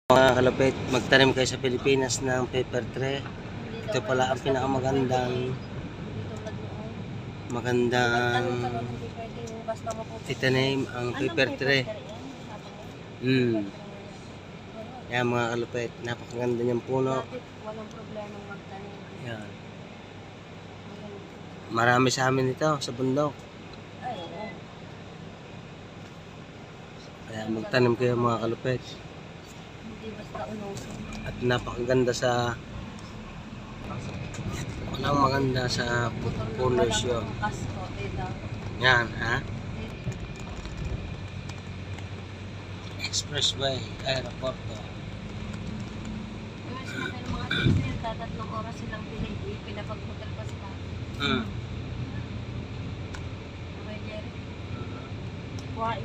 Mga kalapit, magtanim kayo sa Pilipinas ng paper tree. Ito pala ang pinakamagandang itanim ang paper tree. Yan mga kalapit, napakaganda niyang puno. Walang problema magtanim. Yan. Marami sa amin ito sa bundok. Ay, oo. Kaya magtanim kayo mga kalapit. Hindi basta unusin. At napakaganda sa maganda sa pollution. Yan, ha? Expressway, aeroporto. Mas mga mga teacher, tatlong oras silang pinapag-hotel pa sila. Okay, Jerry? Why?